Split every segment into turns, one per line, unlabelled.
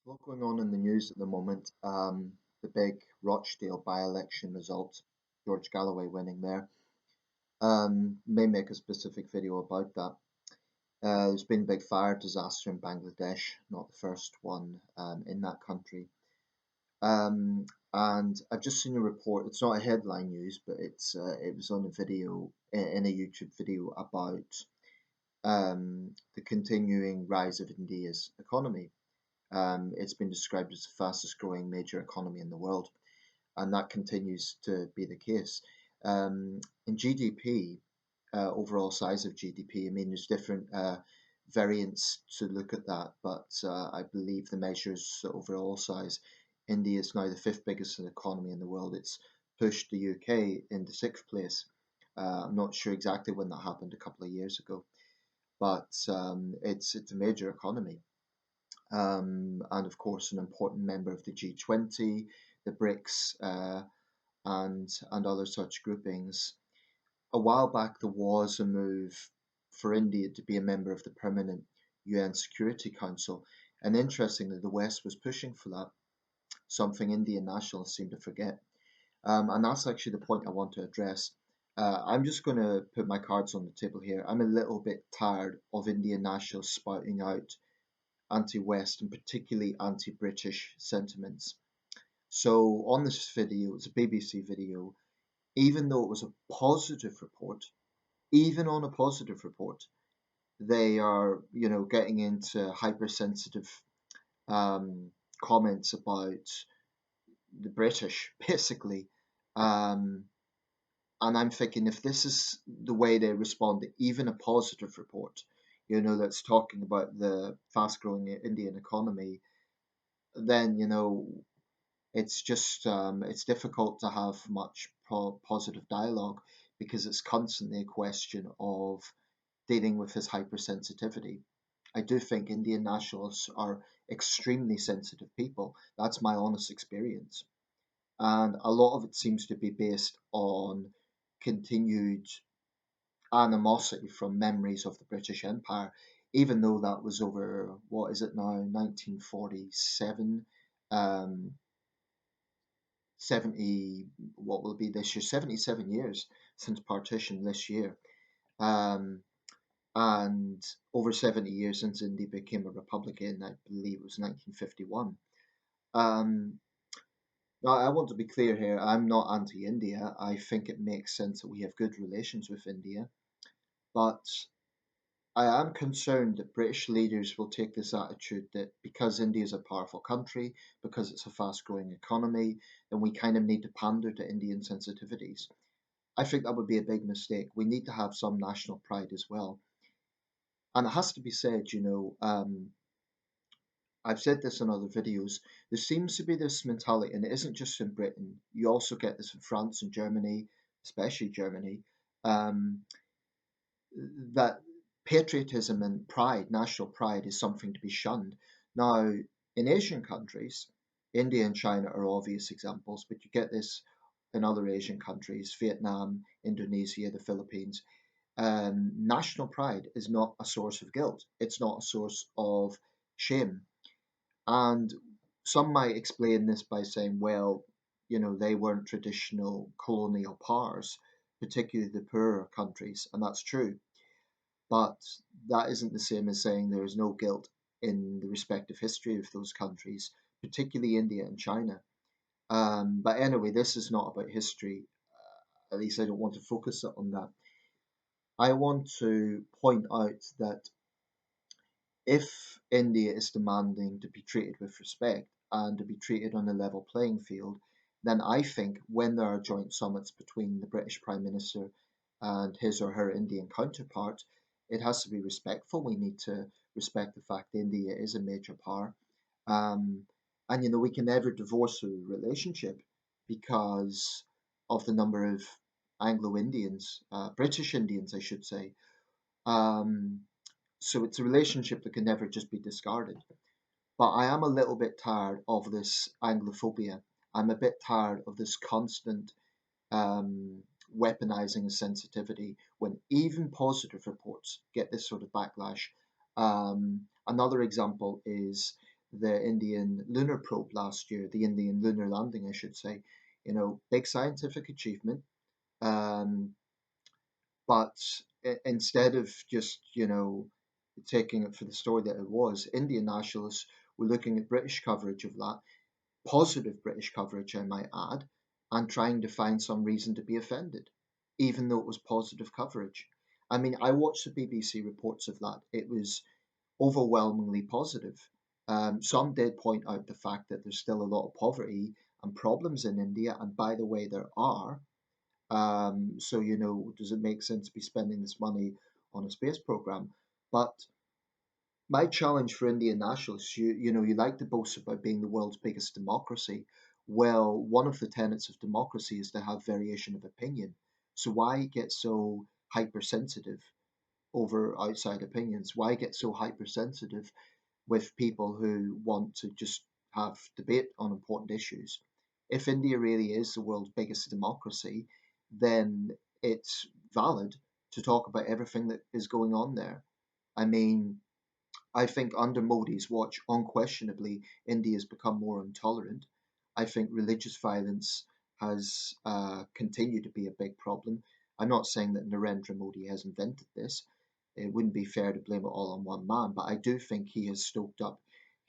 A lot going on in the news at the moment. The big Rochdale by-election result, George Galloway winning there. May make a specific video about that. There's been a big fire disaster in Bangladesh, not the first one in that country. And I've just seen a report. It's not a headline news, but it was on a video in a YouTube video about the continuing rise of India's economy. It's been described as the fastest growing major economy in the world, and that continues to be the case. In GDP, overall size of GDP, I mean, there's different variants to look at that, but I believe the measures overall size. India is now the fifth biggest economy in the world. It's pushed the UK into sixth place. I'm not sure exactly when that happened, a couple of years ago, but it's a major economy, and of course an important member of the G20, the BRICS, and other such groupings. A while back, there was a move for India to be a member of the permanent UN Security Council, and interestingly, the West was pushing for that, something Indian nationalists seem to forget. And that's actually the point I want to address. I'm just going to put my cards on the table here. I'm a little bit tired of Indian nationalists spouting out anti-West and particularly anti-British sentiments. So on this video, it's a BBC video, even though it was a positive report, even on a positive report, they are, getting into hypersensitive um, comments about the British, basically. Um, and I'm thinking if this is the way they respond to even a positive report, that's talking about the fast-growing Indian economy, then it's difficult to have much positive dialogue because it's constantly a question of dealing with his hypersensitivity. I do think Indian nationalists are extremely sensitive people. That's my honest experience. And a lot of it seems to be based on continued animosity from memories of the British Empire, even though that was over, what is it now, 1947, um, 70, what will it be this year? 77 years since partition this year. Um, and over 70 years since India became a republic in, I believe it was 1951. Um, now, I want to be clear here, I'm not anti India. I think it makes sense that we have good relations with India. But I am concerned that British leaders will take this attitude that because India is a powerful country, because it's a fast growing economy, then we kind of need to pander to Indian sensitivities. I think that would be a big mistake. We need to have some national pride as well. And it has to be said, I've said this in other videos, there seems to be this mentality, and it isn't just in Britain, you also get this in France and Germany, especially Germany, um, that patriotism and pride, national pride, is something to be shunned. Now, in Asian countries, India and China are obvious examples, but you get this in other Asian countries, Vietnam, Indonesia, the Philippines. National pride is not a source of guilt, it's not a source of shame. And some might explain this by saying, well, they weren't traditional colonial powers, particularly the poorer countries, and that's true. But that isn't the same as saying there is no guilt in the respective history of those countries, particularly India and China. But anyway, this is not about history. At least I don't want to focus on that. I want to point out that if India is demanding to be treated with respect and to be treated on a level playing field, then I think when there are joint summits between the British Prime Minister and his or her Indian counterpart, it has to be respectful. We need to respect the fact India is a major power. Um, and, we can never divorce a relationship because of the number of Anglo Indians, British Indians, I should say. Um, so it's a relationship that can never just be discarded. But I am a little bit tired of this Anglophobia. I'm a bit tired of this constant um, weaponizing of sensitivity when even positive reports get this sort of backlash. Another example is the Indian lunar probe last year, the Indian lunar landing, I should say. Big scientific achievement. Um, but instead of just, taking it for the story that it was, Indian nationalists were looking at British coverage of that, positive British coverage, I might add, and trying to find some reason to be offended, even though it was positive coverage. I mean, I watched the BBC reports of that. It was overwhelmingly positive. Some did point out the fact that there's still a lot of poverty and problems in India, and by the way, there are. So, does it make sense to be spending this money on a space program? But my challenge for Indian nationalists, you like to boast about being the world's biggest democracy. Well, one of the tenets of democracy is to have variation of opinion. So why get so hypersensitive over outside opinions? Why get so hypersensitive with people who want to just have debate on important issues? If India really is the world's biggest democracy, then it's valid to talk about everything that is going on there. I mean, I think under Modi's watch, unquestionably, India has become more intolerant. I think religious violence has continued to be a big problem. I'm not saying that Narendra Modi has invented this. It wouldn't be fair to blame it all on one man, but I do think he has stoked up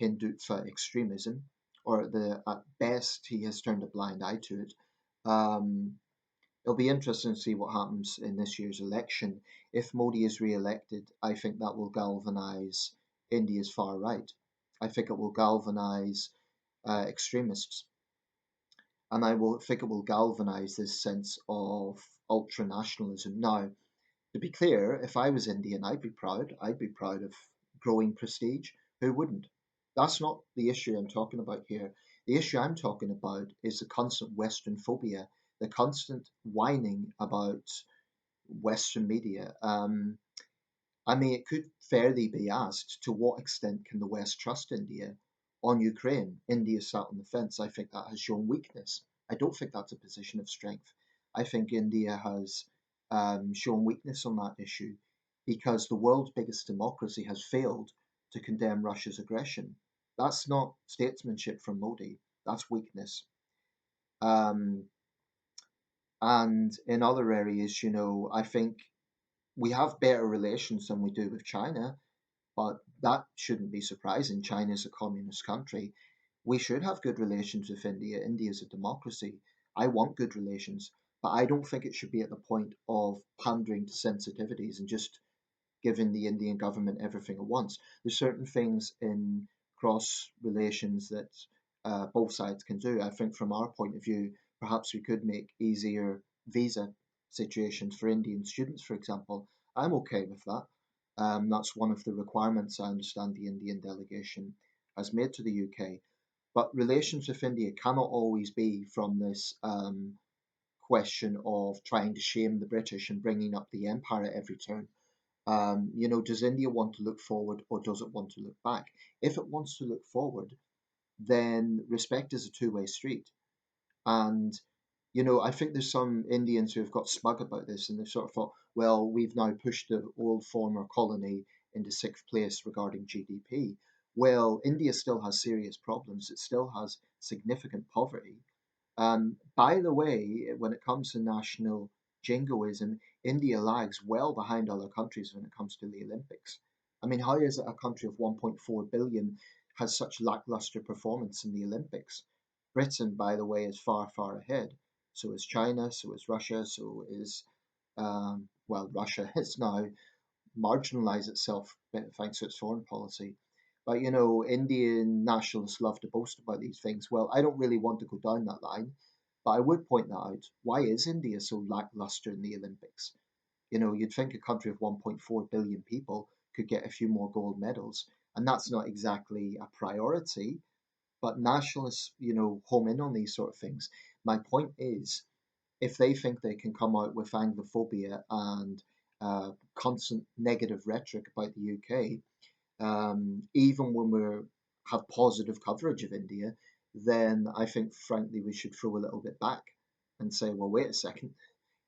Hindutva extremism, or at best, he has turned a blind eye to it. Um, It'll be interesting to see what happens in this year's election. If Modi is re-elected, I think that will galvanise India's far right. I think it will galvanise extremists, and think it will galvanise this sense of ultra nationalism. Now, to be clear, if I was Indian, I'd be proud. I'd be proud of growing prestige. Who wouldn't? That's not the issue I'm talking about here. The issue I'm talking about is the constant Western phobia, the constant whining about Western media. I mean, it could fairly be asked, to what extent can the West trust India on Ukraine? India sat on the fence. I think that has shown weakness. I don't think that's a position of strength. I think India has shown weakness on that issue because the world's biggest democracy has failed to condemn Russia's aggression. That's not statesmanship from Modi. That's weakness. Um, and in other areas, I think we have better relations than we do with China. But that shouldn't be surprising. China is a communist country. We should have good relations with India. India is a democracy. I want good relations, but I don't think it should be at the point of pandering to sensitivities and just giving the Indian government everything at once. There's certain things in cross relations that both sides can do. I think from our point of view, perhaps we could make easier visa situations for Indian students, for example. I'm okay with that. That's one of the requirements I understand the Indian delegation has made to the UK. But relations with India cannot always be from this question of trying to shame the British and bringing up the empire at every turn. Does India want to look forward or does it want to look back? If it wants to look forward, then respect is a two-way street. And, I think there's some Indians who have got smug about this and they've sort of thought, well, we've now pushed the old former colony into sixth place regarding GDP. Well, India still has serious problems. It still has significant poverty. By the way, when it comes to national jingoism, India lags well behind other countries when it comes to the Olympics. I mean, how is it a country of 1.4 billion has such lackluster performance in the Olympics? Britain, by the way, is far, far ahead. So is China, so is Russia, so is, Russia has now marginalised itself thanks to its foreign policy. But Indian nationalists love to boast about these things. Well, I don't really want to go down that line, but I would point that out. Why is India so lackluster in the Olympics? You'd think a country of 1.4 billion people could get a few more gold medals, and that's not exactly a priority. But nationalists, home in on these sort of things. My point is, if they think they can come out with Anglophobia and constant negative rhetoric about the UK, even when we have positive coverage of India, then I think, frankly, we should throw a little bit back and say, well, wait a second,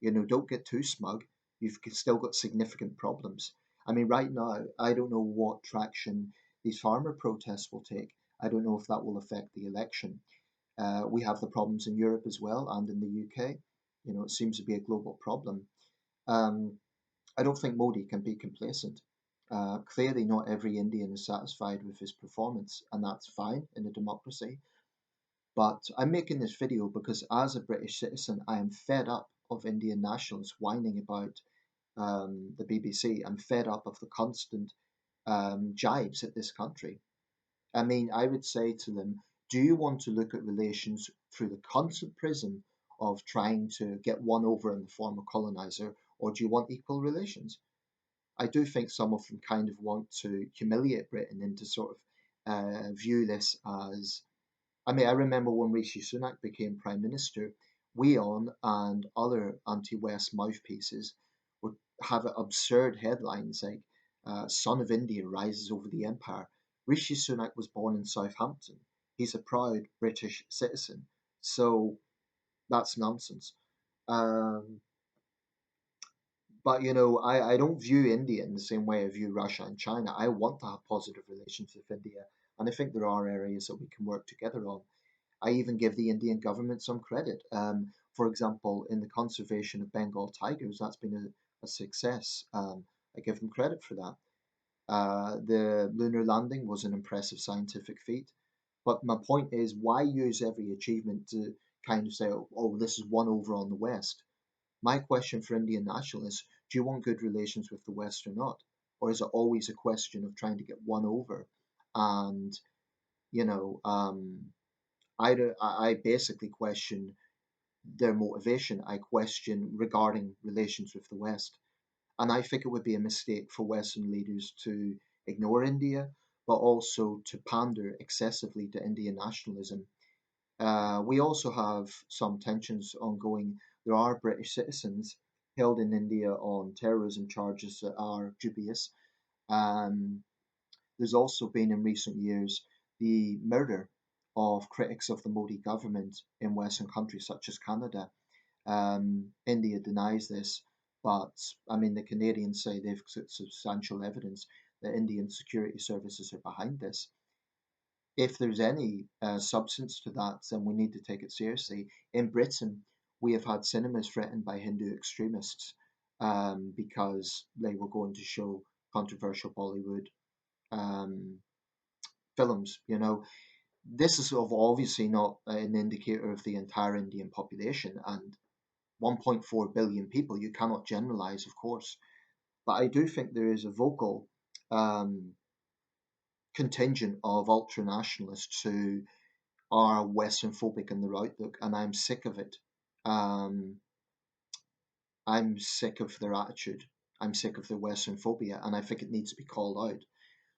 don't get too smug. You've still got significant problems. I mean, right now, I don't know what traction these farmer protests will take. I don't know if that will affect the election. We have the problems in Europe as well and in the UK. You know, it seems to be a global problem. Um, I don't think Modi can be complacent. Clearly, not every Indian is satisfied with his performance, and that's fine in a democracy. But I'm making this video because, as a British citizen, I am fed up of Indian nationalists whining about the BBC. I'm fed up of the constant jibes at this country. I mean, I would say to them, do you want to look at relations through the constant prism of trying to get one over in the former colonizer, or do you want equal relations? I do think some of them kind of want to humiliate Britain and to sort of view this as. I mean, I remember when Rishi Sunak became Prime Minister, WEON and other anti West mouthpieces would have absurd headlines like Son of India rises over the empire. Rishi Sunak was born in Southampton. He's a proud British citizen. So that's nonsense. Um, but you know, I don't view India in the same way I view Russia and China. I want to have positive relations with India, and I think there are areas that we can work together on. I even give the Indian government some credit. For example, in the conservation of Bengal tigers, that's been a success. I give them credit for that. The lunar landing was an impressive scientific feat. But my point is, why use every achievement to kind of say, oh, this is one over on the West? My question for Indian nationalists, do you want good relations with the West or not? Or is it always a question of trying to get one over? And, you know, I basically question their motivation. I question regarding relations with the West. And I think it would be a mistake for Western leaders to ignore India, but also to pander excessively to Indian nationalism. We also have some tensions ongoing. There are British citizens held in India on terrorism charges that are dubious. Um, there's also been in recent years the murder of critics of the Modi government in Western countries such as Canada. India denies this, but I mean, the Canadians say they've substantial evidence that Indian security services are behind this. If there's any substance to that, then we need to take it seriously. In Britain, we have had cinemas threatened by Hindu extremists because they were going to show controversial Bollywood um, films. You know, this is sort of obviously not an indicator of the entire Indian population, and 1.4 billion people, you cannot generalize, of course. But I do think there is a vocal um, contingent of ultra nationalists who are Western phobic in their outlook, and I'm sick of it. Um, I'm sick of their attitude. I'm sick of their Western phobia, and I think it needs to be called out.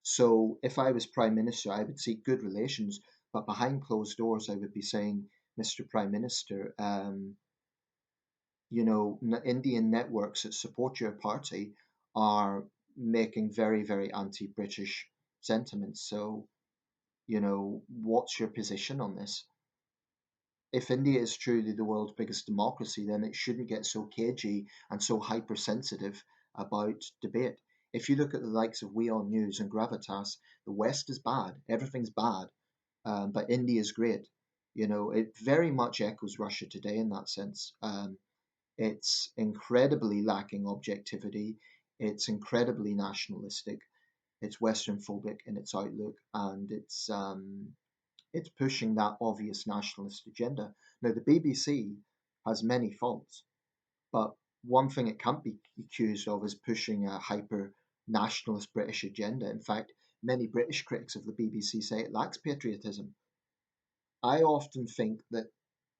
So if I was Prime Minister, I would seek good relations, but behind closed doors, I would be saying, Mr. Prime Minister, you know, Indian networks that support your party are making very, very anti-British sentiments. So, you know, what's your position on this? If India is truly the world's biggest democracy, then it shouldn't get so cagey and so hypersensitive about debate. If you look at the likes of We On News and Gravitas, the West is bad, everything's bad, but India is great. You know, it very much echoes Russia today in that sense. It's incredibly lacking objectivity. It's incredibly nationalistic. It's Western phobic in its outlook, and it's pushing that obvious nationalist agenda. Now, the BBC has many faults, but one thing it can't be accused of is pushing a hyper nationalist British agenda. In fact, many British critics of the BBC say it lacks patriotism. I often think that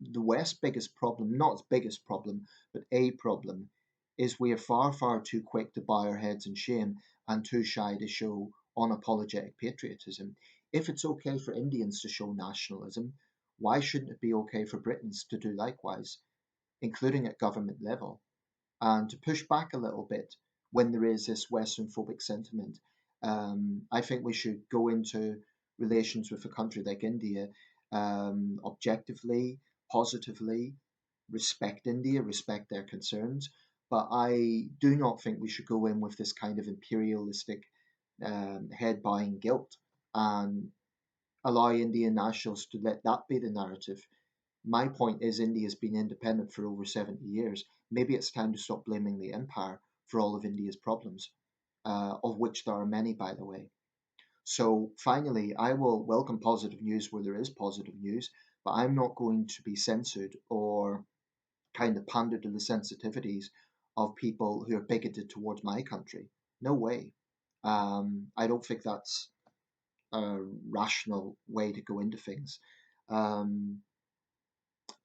the West's biggest problem, not its biggest problem, but a problem, is we are far, far too quick to bow our heads in shame and too shy to show unapologetic patriotism. If it's okay for Indians to show nationalism, why shouldn't it be okay for Britons to do likewise, including at government level? And to push back a little bit when there is this Western phobic sentiment. I think we should go into relations with a country like India objectively, positively, respect India, respect their concerns. But I do not think we should go in with this kind of imperialistic head buying guilt. And allow Indian nationals to let that be the narrative. My point is, India's been independent for over 70 years. Maybe it's time to stop blaming the empire for all of India's problems, of which there are many, by the way. So, finally, I will welcome positive news where there is positive news, but I'm not going to be censored or kind of pander to the sensitivities of people who are bigoted towards my country. No way. I don't think that's a rational way to go into things. Um,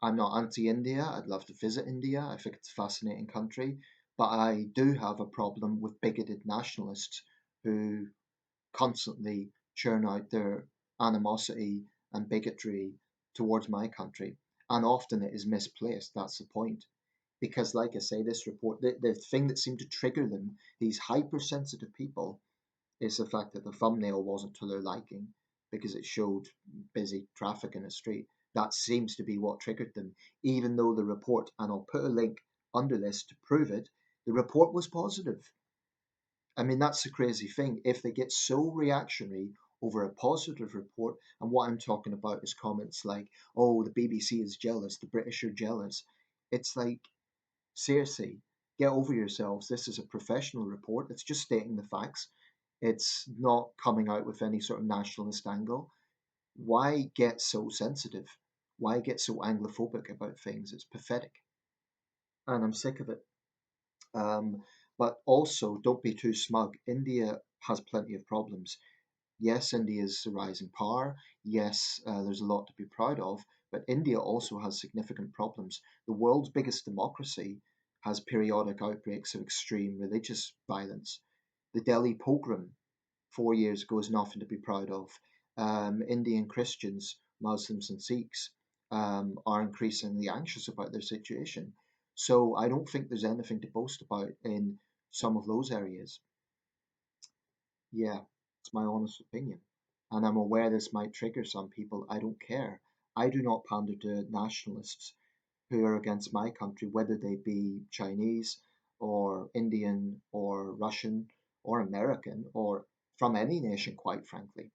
I'm not anti-India. I'd love to visit India. I think it's a fascinating country, but I do have a problem with bigoted nationalists who constantly churn out their animosity and bigotry towards my country. And often it is misplaced. That's the point. Because, like I say, this report, the thing that seemed to trigger them, these hypersensitive people, is the fact that the thumbnail wasn't to their liking because it showed busy traffic in a street. That seems to be what triggered them, even though the report, and I'll put a link under this to prove it, the report was positive. I mean, that's the crazy thing. If they get so reactionary over a positive report, and what I'm talking about is comments like, oh, the BBC is jealous, the British are jealous. It's like, seriously, get over yourselves. This is a professional report. It's just stating the facts. It's not coming out with any sort of nationalist angle. Why get so sensitive? Why get so Anglophobic about things? It's pathetic. And I'm sick of it. Um, but also, don't be too smug. India has plenty of problems. Yes, India is a rising power. Yes, there's a lot to be proud of. But India also has significant problems. The world's biggest democracy has periodic outbreaks of extreme religious violence. The Delhi pogrom 4 years ago is nothing to be proud of. Indian Christians, Muslims, and Sikhs are increasingly anxious about their situation. So I don't think there's anything to boast about in some of those areas. Yeah, it's my honest opinion. And I'm aware this might trigger some people. I don't care. I do not pander to nationalists who are against my country, whether they be Chinese or Indian or Russian or American or from any nation, quite frankly.